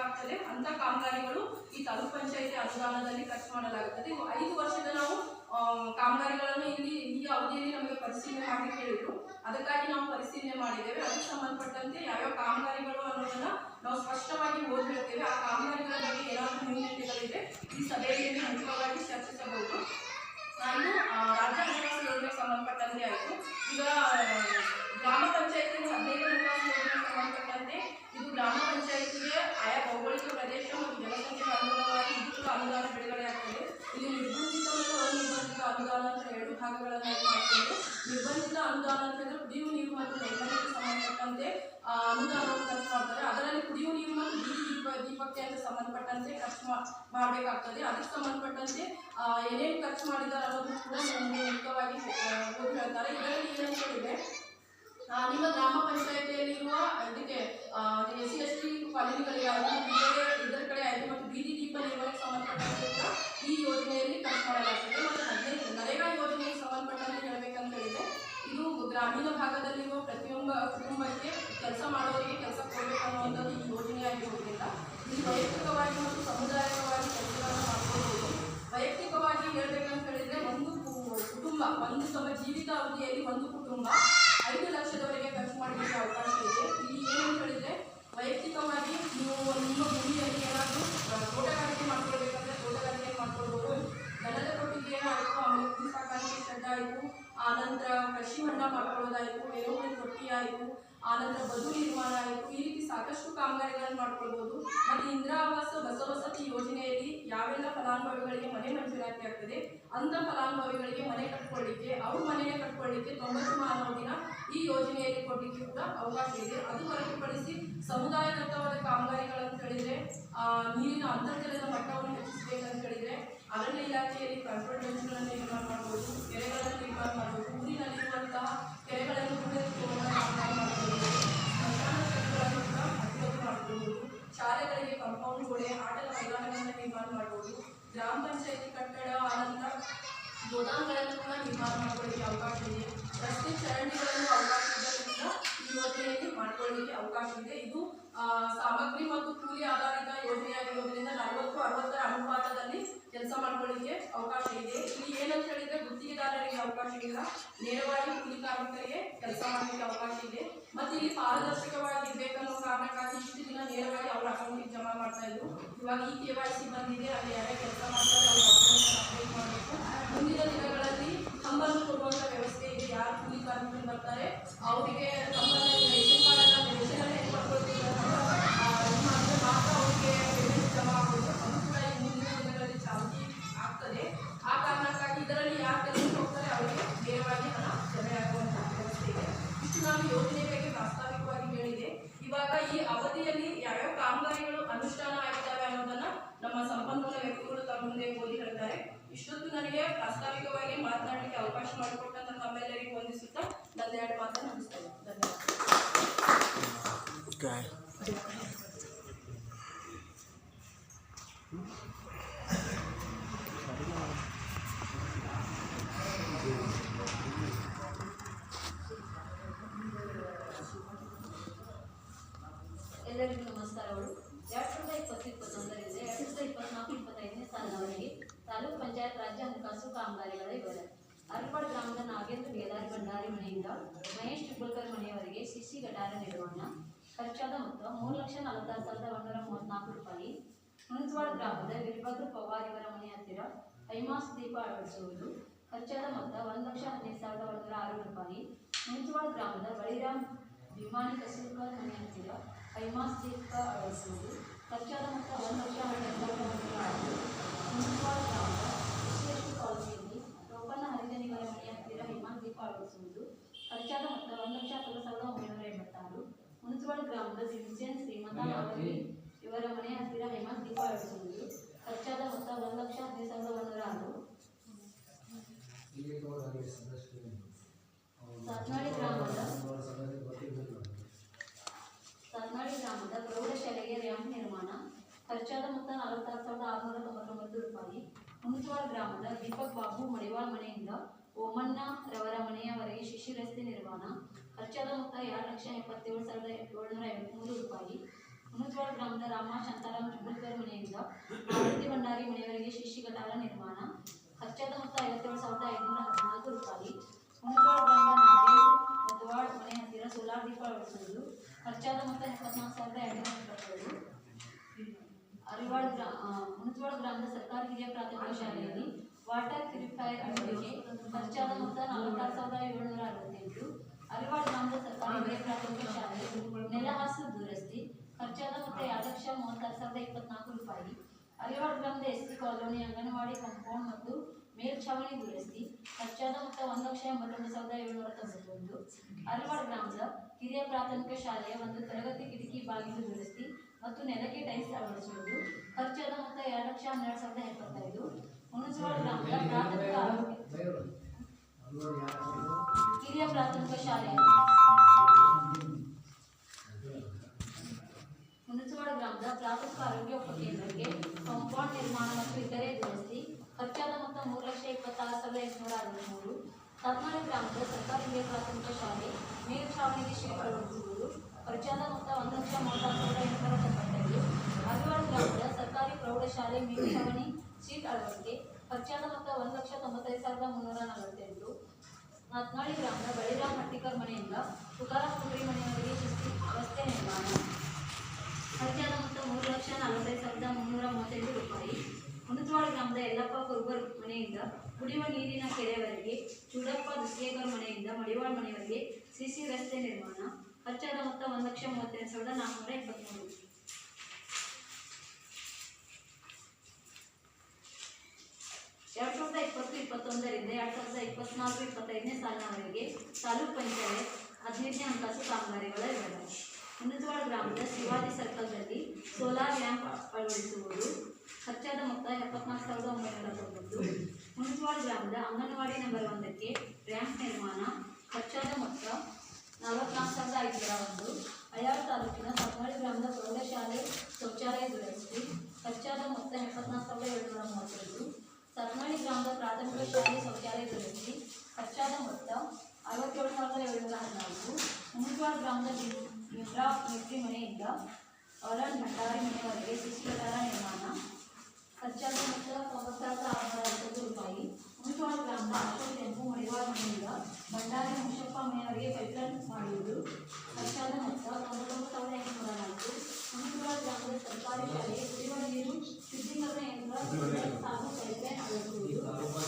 ಮಾಡಬೇಕಾಗ್ತದೆ ಅಂತ ಕಾಮಗಾರಿಗಳು ಈ ತಾಲೂಕು ಪಂಚಾಯತಿ ಅನುದಾನದಲ್ಲಿ ಖರ್ಚು ಮಾಡಲಾಗುತ್ತದೆ. 5 ವರ್ಷದ ನಾವು ಕಾಮಗಾರಿಗಳನ್ನು ಇಲ್ಲಿ ಈ ಅವಧಿಯಲ್ಲಿ ನಮಗೆ ಪರಿಶೀಲನೆ ಮಾಡಲಿಕ್ಕೆ ಹೇಳಿದ್ರು. ಅದಕ್ಕಾಗಿ ನಾವು ಪರಿಶೀಲನೆ ಮಾಡಿದ್ದೇವೆ. ಅದಕ್ಕೆ ಸಂಬಂಧಪಟ್ಟಂತೆ ಯಾವ್ಯಾವ ಕಾಮಗಾರಿಗಳು ಅನ್ನೋದನ್ನ ನಾವು ಸ್ಪಷ್ಟವಾಗಿ ಓದಿ ಹೇಳ್ತೇವೆ. ಆ ಕಾಮಗಾರಿಗಳ ಬಗ್ಗೆ ಏನಾದರೂ ನ್ಯೂನತೆಗಳಿದ್ರೆ ಈ ಸಭೆಯಲ್ಲಿ ಮುಖ್ಯವಾಗಿ ಚರ್ಚಿಸಬಹುದು. ನಾನು ರಾಜ್ಯ ಹಣಕಾಸು ಯೋಜನೆಗೆ ಸಂಬಂಧಪಟ್ಟಂತೆ ಆಯಿತು. ಈಗ ಗ್ರಾಮ ಪಂಚಾಯತಿ 15 ಹಣಕಾಸು ಯೋಜನೆಗೆ ಸಂಬಂಧಪಟ್ಟಂತೆ ಇದು ಗ್ರಾಮ ಪಂಚಾಯತಿಗೆ ಆಯಾ ಭೌಗೋಳಿಕ ಪ್ರದೇಶ ಮತ್ತು ಜನಸಂಖ್ಯೆಗೆ ಅನುಗುಣವಾಗಿ ಇದು ಕೂಡ ಅನುದಾನ ಬಿಡುಗಡೆ ಆಗ್ತದೆ. ಇಲ್ಲಿ ನಿರ್ಬಂಧಿತ ಮತ್ತು ಅನಿರ್ಬಂಧಿತ ಅನುದಾನ ಅಂತ 2 ಭಾಗಗಳನ್ನು ಮಾಡ್ತೇವೆ. ನಿರ್ಬಂಧಿತ ಅನುದಾನ ಅಂತಂದ್ರೆ ಕುಡಿಯುವ ನೀರು ಮತ್ತು ನೈರ್ಮಲ್ಯಕ್ಕೆ ಸಂಬಂಧಪಟ್ಟಂತೆ ಅನುದಾನವನ್ನು ಖರ್ಚು ಮಾಡ್ತಾರೆ. ಅದರಲ್ಲಿ ಕುಡಿಯುವ ನೀರು ಮತ್ತು ದೀಪಕ್ಕೆ ಅಂತ ಸಂಬಂಧಪಟ್ಟಂತೆ ಖರ್ಚು ಮಾಡಬೇಕಾಗ್ತದೆ. ಅದಕ್ಕೆ ಸಂಬಂಧಪಟ್ಟಂತೆ ಏನೇನು ಖರ್ಚು ಮಾಡಿದ್ದಾರೆ ಅನ್ನೋದು ಕೂಡ ಮುಖ್ಯವಾಗಿ ಓದಿ ಹೇಳ್ತಾರೆ. ಇದರಲ್ಲಿ ಏನಂತ ಹೇಳಿದ್ರೆ ನಿಮ್ಮ ಗ್ರಾಮ ಪಂಚಾಯತಿಯಲ್ಲಿರುವ ಇದಕ್ಕೆ SC/ST ಕಾಲೋನಿಗಳಿಗೆ ಇದರ ಕಡೆ ಆಯಿತು ಮತ್ತು ಬೀದಿ ದೀಪ ನಿರ್ವಹಣೆಗೆ ಸಂಬಂಧಪಟ್ಟಂತೆ ಕೂಡ ಈ ಯೋಜನೆಯಲ್ಲಿ ಖರ್ಚು ಮಾಡಲಾಗ್ತದೆ. ಮತ್ತು 15 ನರೇಗಾ ಯೋಜನೆಗೆ ಸಂಬಂಧಪಟ್ಟಂತೆ ಹೇಳಬೇಕಂತ ಹೇಳಿದ್ರೆ ಇದು ಗ್ರಾಮೀಣ ಭಾಗದಲ್ಲಿರುವ ಪ್ರತಿಯೊಬ್ಬ ಕುಟುಂಬಕ್ಕೆ ಕೆಲಸ ಮಾಡೋರಿಗೆ ಕೆಲಸ ಕೊಡಬೇಕನ್ನುವಂಥದ್ದು ಈ ಯೋಜನೆಯಾಗಿರೋದ್ರಿಂದ ಇಲ್ಲಿ ವೈಯಕ್ತಿಕವಾಗಿ ಮತ್ತು ಸಮುದಾಯಿಕವಾಗಿ ಕೆಲಸಗಳನ್ನು ಮಾಡ್ಕೊಳ್ಬೋದು. ವೈಯಕ್ತಿಕವಾಗಿ ಹೇಳಬೇಕಂತ ಹೇಳಿದ್ರೆ ಒಂದು ಕುಟುಂಬ ತಮ್ಮ ಜೀವಿತ ಅವಧಿಯಲ್ಲಿ ಒಂದು ಕುಟುಂಬ 5 ಲಕ್ಷದವರೆಗೆ ಖರ್ಚು ಮಾಡಲಿಕ್ಕೆ ಅವಕಾಶ ಇದೆ. ಇಲ್ಲಿ ಏನಂತ ಹೇಳಿದ್ರೆ ವೈಯಕ್ತಿಕವಾಗಿ ನೀವು ನಿಮ್ಮ ಭೂಮಿಯಲ್ಲಿ ಏನಾದರೂ ತೋಟಗಾರಿಕೆ ಮಾಡ್ಕೊಳ್ಬೇಕಂದ್ರೆ ತೋಟಗಾರಿಕೆ ಮಾಡ್ಕೊಳ್ಬೋದು. ದನದ ಕೊಟ್ಟಿಗೆ ಆಯಿತು, ಆಮೇಲೆ ಕುರಿ ಸಾಕಾಣಿಕೆ ಶೆಡ್ ಆಯಿತು, ಆನಂತರ ಕೃಷಿ ಹೊಂಡ ಮಾಡ್ಕೊಳ್ಳೋದಾಯಿತು, ಎರೆಹುಳು ತೊಟ್ಟಿ ಆಯಿತು, ಆನಂತರ ಬದು ನಿರ್ಮಾಣ ಆಯಿತು. ಈ ರೀತಿ ಸಾಕಷ್ಟು ಕಾಮಗಾರಿಗಳನ್ನು ಮಾಡ್ಕೊಳ್ಬೋದು. ಮತ್ತು ಇಂದಿರಾ ಆವಾಸ ಬಸವಸತಿ ಯೋಜನೆಯಲ್ಲಿ ಯಾವೆಲ್ಲ ಫಲಾನುಭವಿಗಳಿಗೆ ಮನೆ ಮಂಜೂರಾತಿ ಆಗ್ತದೆ ಅಂಥ ಫಲಾನುಭವಿಗಳಿಗೆ ಮನೆ ಕಟ್ಕೊಳ್ಳಿಕ್ಕೆ ಅವ್ರ ಮನೆಯ ಕಟ್ಕೊಳ್ಳಿಕ್ಕೆ 90 ಮಾನವದಿನ ಈ ಯೋಜನೆಯಲ್ಲಿ ಕೊಡಲಿಕ್ಕೆ ಕೂಡ ಅವಕಾಶ ಇದೆ. ಅದು ಹೊರತುಪಡಿಸಿ ಸಮುದಾಯದತ್ತವಾದ ಕಾಮಗಾರಿಗಳಂತ ಹೇಳಿದ್ರೆ ನೀರಿನ ಅಂತರ್ಜಲದ ಮಟ್ಟವನ್ನು ಹೆಚ್ಚಿಸಬೇಕಂತ ಹೇಳಿದ್ರೆ ಅರಣ್ಯ ಇಲಾಖೆಯಲ್ಲಿ ಕಂಟ್ರೋಲ್ ಡೆನ್ಸ್ಗಳನ್ನು ನಿರ್ಮಾಣ ಮಾಡ್ಬೋದು, ಕೆರೆಗಳನ್ನು ನಿರ್ಮಾಣ ಮಾಡ್ಬೋದು, ಊರಿನಲ್ಲಿರುವಂತಹ ಕೆರೆಗಳನ್ನು ಕೂಡ ಮಾಡ್ಬೋದು, ಸ್ಮಶಾನಗಳನ್ನು ಕೂಡ ಅಭಿವೃದ್ಧಿ ಮಾಡ್ಬೋದು, ಶಾಲೆಗಳಿಗೆ ಕಾಂಪೌಂಡ್ ಗೋಡೆ, ಆಟದ ಮೈದಾನಗಳನ್ನು ನಿರ್ಮಾಣ ಮಾಡ್ಬೋದು, ಗ್ರಾಮ ಪಂಚಾಯತಿ ಕಟ್ಟಡ, ಆನಂತರ ಗೋದಾಮ್ಗಳನ್ನು ಕೂಡ ನಿರ್ಮಾಣ ಮಾಡ್ಕೊಳ್ಳಿಕ್ಕೆ ಅವಕಾಶ ಇದೆ. ರಸ್ತೆ ಚರಂಡಿಗಳನ್ನು ಅವಕಾಶ ಇರೋದ್ರಿಂದ ಈ ಯೋಜನೆಯಲ್ಲಿ ಮಾಡ್ಕೊಳ್ಳಿಕ್ಕೆ ಅವಕಾಶ ಇದೆ. ಇದು ಸಾಮಗ್ರಿ ಮತ್ತು ಕೂಲಿ ಆಧಾರಿತ ಯೋಜನೆಯಾಗಿರೋದ್ರಿಂದ 40-60 ಅನುಪಾತದಲ್ಲಿ ಕೆಲಸ ಮಾಡ್ಕೊಳ್ಳಿಕ್ಕೆ ಅವಕಾಶ ಇದೆ. ಇಲ್ಲಿ ಏನಂತ ಹೇಳಿದ್ರೆ ಗುತ್ತಿಗೆದಾರರಿಗೆ ಅವಕಾಶ ಇಲ್ಲ, ನೇರವಾಗಿ ಕೂಲಿ ಕಾರ್ಮಿಕರಿಗೆ ಕೆಲಸ ಮಾಡಲಿಕ್ಕೆ ಅವಕಾಶ ಇದೆ. ಮತ್ತು ಇಲ್ಲಿ ಪಾರದರ್ಶಕವಾಗಿ ಇರಬೇಕನ್ನೋ ಕಾರಣಕ್ಕಾಗಿ ಇಷ್ಟು ದಿನ ನೇರವಾಗಿ ಅವರ ಅಕೌಂಟಿಗೆ ಜಮಾ ಮಾಡ್ತಾ ಇದ್ರು. ಇವಾಗ ಈ KYC ಬಂದಿದೆ, ಅಲ್ಲಿ ಯಾರ್ಯಾರು ಕೆಲಸ ಮಾಡ್ತಾರೆ ಅವ್ರ ಅಕೌಂಟ್ ಅಪ್ಡೇಟ್ ಮಾಡಬೇಕು. ಮುಂದಿನ ದಿನಗಳಲ್ಲಿ ಕಂಬನ್ನು ಕೊಡುವಂಥ ವ್ಯವಸ್ಥೆ ಇದೆ. ಯಾರು ಕೂಲಿ ಕಾರ್ಮಿಕರು ಬರ್ತಾರೆ ಅವರಿಗೆ ಕಂಬಲ್ಲಿ ರೇಷನ್ ಕಾರ್ಡ್ ರೇಷನ್ ಹೆಂಗೆ ಮಾಡ್ಕೊಳ್ತೀವಿ ಮಾಡಿದ್ರೆ ಮಾತ್ರ ಅವರಿಗೆ ಪೇಮೆಂಟ್ ಜಮಾ ಆಗೋದು. ಅದು ಕೂಡ ಈ ಮುಂದಿನ ದಿನಗಳಲ್ಲಿ ಚಾಲ್ತಿ ಆಗ್ತದೆ. ಆ ಕಾರಣಕ್ಕಾಗಿ ಇದರಲ್ಲಿ ಯಾರು ಕೆಲಸ ಹೋಗ್ತಾರೆ ಅವರಿಗೆ ನೇರವಾಗಿ ಹಣ ಜಮೆ ಆಗುವಂಥ ವ್ಯವಸ್ಥೆ ಇದೆ. ಇಷ್ಟು ನಾನು ಯೋಜನೆ ಬಗ್ಗೆ ಪ್ರಾಸ್ತಾವಿಕವಾಗಿ ಹೇಳಿದೆ. ಇವಾಗ ಈ ಅವಧಿಯಲ್ಲಿ ಯಾವ್ಯಾವ ಕಾಮಗಾರಿಗಳು ಅನುಷ್ಠಾನ ಆಗಿದ್ದಾವೆ ಅನ್ನೋದನ್ನ ನಮ್ಮ ಸಂಪನ್ಮೂಲ ವ್ಯಕ್ತಿಗಳು ತಮ್ಮ ಮುಂದೆ ಓದಿ ಹೇಳ್ತಾರೆ. ಇಷ್ಟೊತ್ತು ನನಗೆ ಪ್ರಾಸ್ತಾವಿಕವಾಗಿ ಮಾತನಾಡಲಿಕ್ಕೆ ಅವಕಾಶ ಮಾಡಿಕೊಟ್ಟಂತ ತಮ್ಮೆಲ್ಲರಿಗೂ ವಂದಿಸುತ್ತಾ ನನ್ನ 2 ಮಾತನ್ನು ಮುಗಿಸ್ತೇನೆ. ಧನ್ಯವಾದ. ಎಲ್ಲರಿಗೂ ನಮಸ್ಕಾರಗಳು. 2020-21ರಿಂದ 2024-25ನೇ ಸಾಲಿನವರೆಗೆ ತಾಲೂಕು ಪಂಚಾಯತ್ ರಾಜ್ಯ ಹಣಕಾಸು ಕಾಮಗಾರಿಗಳ ವಿವರ. ಅರಪಾಡ್ ಗ್ರಾಮದ ನಾಗೇಂದ್ರ ಬೇದಾರಿ ಭಂಡಾರಿ ಮನೆಯಿಂದ ಮಹೇಶ್ ಚಿಬ್ಬಲ್ಕರ್ ಮನೆಯವರೆಗೆ CC ಗಟಾರ ನಿರ್ಮಾಣ. ಖರ್ಚಾದ ಮೊತ್ತ 3,46,134 ರೂಪಾಯಿ. ಹುಣಸವಾಡ ಗ್ರಾಮದ ವೀರಭದ್ರ ಪವಾರ್ ಇವರ ಮನೆ ಹತ್ತಿರ ಹೈಮಾಸ್ ದೀಪ ಅಳವಡಿಸುವುದು. ಖರ್ಚಾದ ಮೊತ್ತ 1,15,106 ರೂಪಾಯಿ. ಹುಣಸವಾಡ ಗ್ರಾಮದ ಬಳಿರಾಮ್ ವಿಮಾನಿ ಕಸೂರ್ಕರ್ ಮನೆ ಹತ್ತಿರ ಹೈಮಾಸ್ ದೀಪ ಅಳವಡಿಸುವುದು. ಖರ್ಚಾದ ಮೊತ್ತ 1,12,106. ಹುಣಸವಾಡ ಗ್ರಾಮದ SC/ST ಕಾಲೋನಿಯಲ್ಲಿ ಲೋಕನ ಹರಿಜನಿಗಳ ಮನೆ ಹತ್ತಿರ ಹೈಮಾಸ್ ದೀಪ ಅಳವಡಿಸುವುದು. ಖರ್ಚಾದ ಮೊತ್ತ 1,19,986. ಹುಣಸವಾಡ ಗ್ರಾಮದ ವಿನ್ಸೆಂಟ್ ಶ್ರೀಮಂತ ನಾವಲ್ಲಿ ಇವರ ಮನೆ ಹತ್ತಿರ ಹೈಮಾಸ್ ದೀಪ ಅಳವಡಿಸುವುದು. ಖರ್ಚಾದ ಮೊತ್ತ 1,15,106. ಸಾತ್ನಾಡಿ ಗ್ರಾಮದ ಪ್ರೌಢಶಾಲೆಗೆ ರ್ಯಾಂಪ್ ನಿರ್ಮಾಣ. ಖರ್ಚಾದ ಮೊತ್ತ 46,699 ರೂಪಾಯಿ. ಹುಣಸವಾಡ ಗ್ರಾಮದ ದೀಪಕ್ ಬಾಬು ಮಡಿವಾಳ್ ಮನೆಯಿಂದ ಓಮಣ್ಣ ರವರ ಮನೆಯವರೆಗೆ ಶಿಶಿ ರಸ್ತೆ ನಿರ್ಮಾಣ. ಖರ್ಚಾದ ಮೊತ್ತ 2,77,753 ರೂಪಾಯಿ. ಹುಣಸವಾಡ ಗ್ರಾಮದ ರಾಮ ಶಾಂತಾರಾಮ್ ಚುಂಬಲ್ಕರ್ ಮನೆಯಿಂದ ಆರತಿ ಭಂಡಾರಿ ಮನೆಯವರೆಗೆ ಶಿಶಿ ಗಟಾರ ನಿರ್ಮಾಣ. ಖರ್ಚಾದ ಮೊತ್ತ 57,514 ರೂಪಾಯಿ. ಹುಣಸವಾಡ ಗ್ರಾಮದ ನಾಗೇಶ್ ಮತವಾಡ್ ಮನೆ ಹತ್ತಿರ ಸೋಲಾರ್ ದೀಪ ಅಳವಡಿಸುವುದು. ಖರ್ಚಾದ ಮೊತ್ತ 74,222. ಹುಣಸವಾಡ ಗ್ರಾಮದ ಸರ್ಕಾರಿ ಹಿರಿಯ ಪ್ರಾಥಮಿಕ ಶಾಲೆಯಲ್ಲಿ ವಾಟರ್ ಪ್ಯೂರಿಫೈಯರ್ ಅಳವಡಿಕೆ. ಖರ್ಚಾದ ಮೊತ್ತ 46,768. ಅರಿವಾಡ ಗ್ರಾಮದ ಸರ್ಕಾರಿ ಹಿರಿಯ ಪ್ರಾಥಮಿಕ ಶಾಲೆ ನೆಲಹಾಸು ದುರಸ್ತಿ. ಖರ್ಚಾದ ಮೊತ್ತ 2,36,024 ರೂಪಾಯಿ. ಅರಿವಾಡ ಗ್ರಾಮದ ಎಸ್ಸಿ ಕಾಲೋನಿ ಅಂಗನವಾಡಿ ಕಾಂಪೌಂಡ್ ಮತ್ತು ಮೇಲ್ಛಾವಣಿ ದುರಸ್ತಿ. ಖರ್ಚಾದ ಮೊತ್ತ 1,81,791. ಅರಿವಾಡ ಗ್ರಾಮದ ಹಿರಿಯ ಪ್ರಾಥಮಿಕ ಶಾಲೆಯ ಒಂದು ತರಗತಿ ಕಿಟಕಿ ಬಾಗಿಲು ದುರಸ್ತಿ ಮತ್ತು ನೆಲಕ್ಕೆ ಟೈಲ್ಸ್ ಅಳವಡಿಸುವುದು. ಖರ್ಚಾದ ಮೊತ್ತ 2,12,075. ಹುಣಸವಾಡ ಗ್ರಾಮದ ಪ್ರಾಥಮಿಕ ಆರೋಗ್ಯ ಹಿರಿಯ ಪ್ರಾಥಮಿಕ ಶಾಲೆಯಲ್ಲಿ ಹುಣಸವಾಡ ಗ್ರಾಮದ ಪ್ರಾಥಮಿಕ ಆರೋಗ್ಯ ಉಪಕೇಂದ್ರಕ್ಕೆ ಕಾಂಪೌಂಡ್ ನಿರ್ಮಾಣ ಮತ್ತು ಇತರೆ ದುರಸ್ತಿ. ಖರ್ಚಾದ ಮೊತ್ತ 3,26,863. ತತ್ನಾಳಿ ಗ್ರಾಮದ ಸರ್ಕಾರಿ ಹಿರಿಯ ಪ್ರಾಥಮಿಕ ಶಾಲೆ ಮೇಲ್ಛಾವಣಿಗೆ ಶೀಟ್ ಅಳವಡಿಸುವುದು. ಖರ್ಚಾದ ಮೊತ್ತ 1,36,875. ಅರಿವಾಡ ಗ್ರಾಮದ ಸರ್ಕಾರಿ ಪ್ರೌಢಶಾಲೆ ಮೇಲ್ಛಾವಣಿ ಶೀಟ್ ಅಳವಡಿಕೆ. ಖರ್ಚಾದ ಮೊತ್ತ 1,95,348. ತತ್ನಾಳಿ ಗ್ರಾಮದ ಬಳಿರಾಮ್ ಹಟ್ಟಿಕರ್ ಮನೆಯಿಂದ ತುಕಾರಾಮ್ ಕುಂಬ್ರಿ ಮನೆಯವರಿಗೆ ಶಿಸ್ತಿ ರಸ್ತೆ ನಿರ್ಮಾಣ. ಖರ್ಚಾದ ಮೊತ್ತ 3,45,335 ರೂಪಾಯಿ. ಹುಣಸವಾಡ ಗ್ರಾಮದ ಯಲ್ಲಪ್ಪ ಕುರ್ಬರ್ ಮನೆಯಿಂದ ಕುಡಿಯುವ ನೀರಿನ ಕೆರೆವರೆಗೆ, ಚೂಡಪ್ಪ ದುಸ್ಗೇಕರ್ ಮನೆಯಿಂದ ಮಡಿವಾಳ ಮನೆಯವರೆಗೆ ಸಿಸಿ ರಸ್ತೆ ನಿರ್ಮಾಣ. ಖರ್ಚಾದ ಮೊತ್ತ 1,32,423. 2020-21ರಿಂದ 2024-25ನೇ ಸಾಲಿನವರೆಗೆ ತಾಲೂಕ್ ಪಂಚಾಯತ್ 15ನೇ ಹಣಕಾಸು ಕಾಮಗಾರಿಗಳ ವಿವರ. ಹುಣಸವಾಡ ಗ್ರಾಮದ ಶಿವಾಜಿ ಸರ್ಕಲ್ನಲ್ಲಿ ಸೋಲಾರ್ ಲ್ಯಾಂಪ್ ಅಳವಡಿಸುವುದು. ಖರ್ಚಾದ ಮೊತ್ತ 74,990. ಹುಣಸವಾಡ ಗ್ರಾಮದ ಅಂಗನವಾಡಿ ನಂಬರ್ 1ಕ್ಕೆ ರ್ಯಾಂಪ್ ನಿರ್ಮಾಣ. ಖರ್ಚಾದ ಮೊತ್ತ 44,501. ಹಯಾಳ ತಾಲೂಕಿನ ತತ್ನಾಳಿ ಗ್ರಾಮದ ಪ್ರೌಢಶಾಲೆ ಶೌಚಾಲಯ ದುರಸ್ತಿ. ಖರ್ಚಾದ ಮೊತ್ತ 74,732. ತತ್ನಾಳಿ ಗ್ರಾಮದ ಪ್ರಾಥಮಿಕ ಶಾಲೆ ಶೌಚಾಲಯ ದುರಸ್ತಿ. ಖರ್ಚಾದ ಮೊತ್ತ 67,714. ಹುಣಸವಾಡ ಗ್ರಾಮದ ಬಿಮ್ರಾ ಮಿಟ್ರಿ ಮನೆಯಿಂದ ಅವರನ್ ಭಂಡಾರಿ ಮನೆಯವರೆಗೆ ಸಿಸಿ ಗಟಾರ ನಿರ್ಮಾಣ. ಖರ್ಚಾದ ಮೊತ್ತ 90,660 ರೂಪಾಯಿ. ಹುಣಸವಾಡ ಗ್ರಾಮದ ಅಶೋಕ್ ಟೆಂಪು ಮಡಿವಾಳ ಮನೆಯಿಂದ ಭಂಡಾರಿ ಮುಷಪ್ಪ ಮನೆಯವರಿಗೆ ಪೈಪ್ಲೈನ್ ಮಾಡುವುದು. ಖರ್ಚಾದ ಮೊತ್ತ 99,804. ಹುಣಸವಾಡ ಗ್ರಾಮದ ಸರ್ಕಾರಿ ಶಾಲೆಗೆ ಕುಡಿಯುವ ನೀರು ಶುದ್ಧೀಕರಣ ಯಂತ್ರ ಹಾಗೂ ಪೈಪ್ಲೈನ್ ಅಳವಡಿಸುವುದು.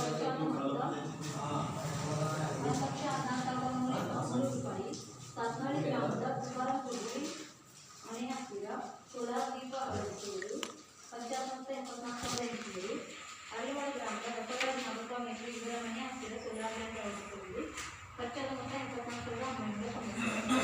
ಖರ್ಚಾದ ಮೊತ್ತ 1,14,323 ರೂಪಾಯಿ. ತತ್ನಾಳಿ ಗ್ರಾಮದ ತುಕಾರಾಮ್ ಕುಂಬ್ರಿ ಮನೆ ಹತ್ತಿರ ಸೋಲಾರ್ ದೀಪ ಅಳವಡಿಸುವುದು. ಖರ್ಚಾದ ಮೊತ್ತ 84,800. ಅರಿವಾಳ ಗ್ರಾಮದ ಬಸವರಾಜ್ ನಾಗಪ್ಪ ಮೇಟ್ರಿ ಇವರ ಮನೆ ಹತ್ತಿರ ಸೋಲಾರ್ ಲ್ಯಾಂಪ್ ಅಳವಡಿಸುವುದು. ಖರ್ಚಾದ ಮೊತ್ತ 84,990.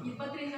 ಇಪ್ಪತ್ತರಿಂದ